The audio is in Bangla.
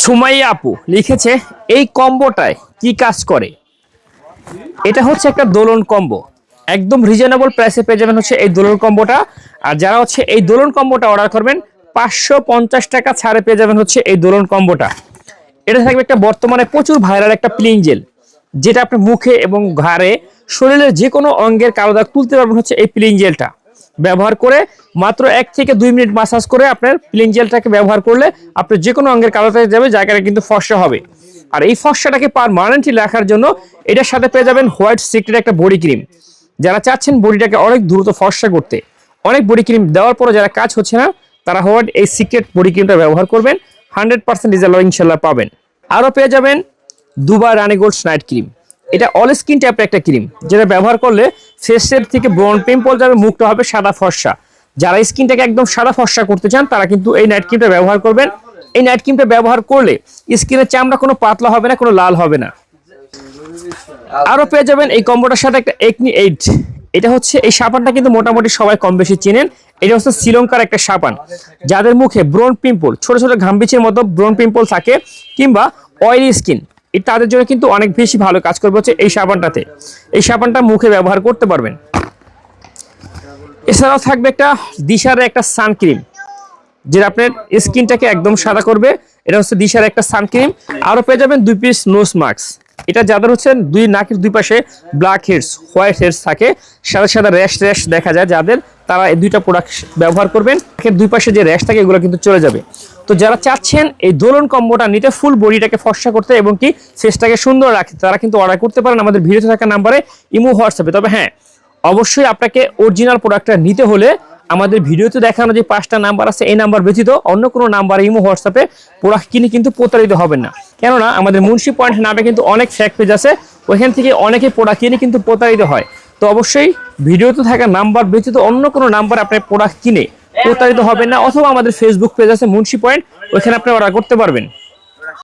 সুমাইয়া আপু লিখেছে এই কম্বোটায় কি কাজ করে। এটা হচ্ছে একটা দোলন কম্বো, একদম রিজনেবল প্রাইসে পেয়ে যাবেন হচ্ছে এই দোলন কম্বোটা। আর যারা হচ্ছে এই দোলন কম্বোটা অর্ডার করবেন 550 টাকা ছাড়ে পেয়ে যাবেন হচ্ছে এই দোলন কম্বোটা। এটা থাকবে একটা বর্তমানে প্রচুর ভাইরাল একটা প্লিং জেল, যেটা আপনি মুখে এবং ঘাড়ে শরীরের যে কোনো অঙ্গের কালো দাগ তুলতে পারবেন হচ্ছে এই প্লিং জেলটা ব্যবহার করে। মাত্র 1 থেকে 2 মিনিট মাসাজ করে আপনার প্লিং জেলটাকে ব্যবহার করলে আপনার যে কোনো অঙ্গের কালো দাগ যাবে, জায়গাটা কিন্তু ফর্সা হবে। আর এই ফর্সাটাকে পার্মানেন্টলি রাখার জন্য এটার সাথে পেয়ে যাবেন হোয়াইট সিক্রেট একটা বডি ক্রিম। যারা চাচ্ছেন বডিটাকে অনেক দ্রুত ফর্সা করতে, অনেক বডি ক্রিম দেওয়ার পরে যারা কাজ হচ্ছে না, তারা হোয়াইট এই সিক্রেট বডি ক্রিমটা ব্যবহার করবেন, 100% রেজাল্ট ইনশাল্লাহ পাবেন। আরও পেয়ে যাবেন দুবার রানী গোল্ড নাইট ক্রিম। এটা অল স্কিন টাইপের একটা ক্রিম, যেটা ব্যবহার করলে ফেসের থেকে ব্রন পিম্পল যাবে, মুখটা হবে সাদা ফর্সা। যারা স্কিনটাকে একদম সাদা ফর্সা করতে চান তারা কিন্তু এই নাইট ক্রিমটা ব্যবহার করবেন। এই নাইট ক্রিমটা ব্যবহার করলে স্কিনের চামড়া কোনো পাতলা হবে না, কোনো লাল হবে না। আরও পেয়ে যাবেন এই কম্বোটার সাথে একটা একনি এইড। এটা হচ্ছে এই সাবানটা কিন্তু মোটামুটি সবাই কম বেশি চেনেন। এটা হচ্ছে শ্রীলঙ্কার একটা সাবান। যাদের মুখে ব্রন পিম্পল, ছোট ছোট ঘামবিচের মতো ব্রন পিম্পল থাকে কিংবা অয়েলি স্কিন, তাদের জন্য কিন্তু অনেক বেশি ভালো কাজ করবে হচ্ছে এই সাবানটাতে। এই সাবানটা মুখে ব্যবহার করতে পারবেন। এছাড়াও থাকবে একটা দিশার একটা সানক্রিম, যেটা আপনার স্কিনটাকে একদম সাদা করবে। এটা হচ্ছে দিশার একটা সানক্রিম। আরও পেয়ে যাবেন 2 পিস নোজ মাস্ক। এটা যাদের হচ্ছে নাকের দুই পাশে ব্ল্যাক হেডস, হোয়াইট হেডস থাকে, সাদা সাদা র্যাশ র্যাশ দেখা যায় যাদের, তারা এই দুইটা প্রোডাক্ট ব্যবহার করবেন। নাকের দুই পাশে যে র্যাশ থাকে এগুলো কিন্তু চলে যাবে। তো যারা চাচ্ছেন এই দোলন কম্বোটা নিতে, ফুল বডিটাকে ফর্সা করতে এবং কি ফেসটাকে সুন্দর রাখতে, তারা কিন্তু অর্ডার করতে পারেন আমাদের ভিডিওতে থাকা নাম্বারে, ইমো, হোয়াটসঅ্যাপে। তবে হ্যাঁ, অবশ্যই আপনাকে অরিজিনাল প্রোডাক্টটা নিতে হলে আমাদের ভিডিওতে দেখানো যে 5টা নাম্বার আছে, এই নাম্বার ব্যতীত অন্য কোনো নাম্বারে ইমো, হোয়াটসঅ্যাপে প্রোডাক্ট কিনে কিন্তু প্রতারিত হবেন না। কেননা আমাদের মুন্সি পয়েন্ট নামে কিন্তু অনেক ফেক পেজ আছে, ওইখান থেকে অনেকে প্রোডাক্ট কিনে কিন্তু প্রতারিত হয়। তো অবশ্যই ভিডিওতে থাকা নাম্বার ব্যতীত অন্য কোনো নাম্বার আপনি প্রোডাক্ট কিনে প্রতারিত হবেন না। অথবা আমাদের ফেসবুক পেজ আছে মুন্সি পয়েন্ট, ওইখানে আপনি অর্ডার করতে পারবেন।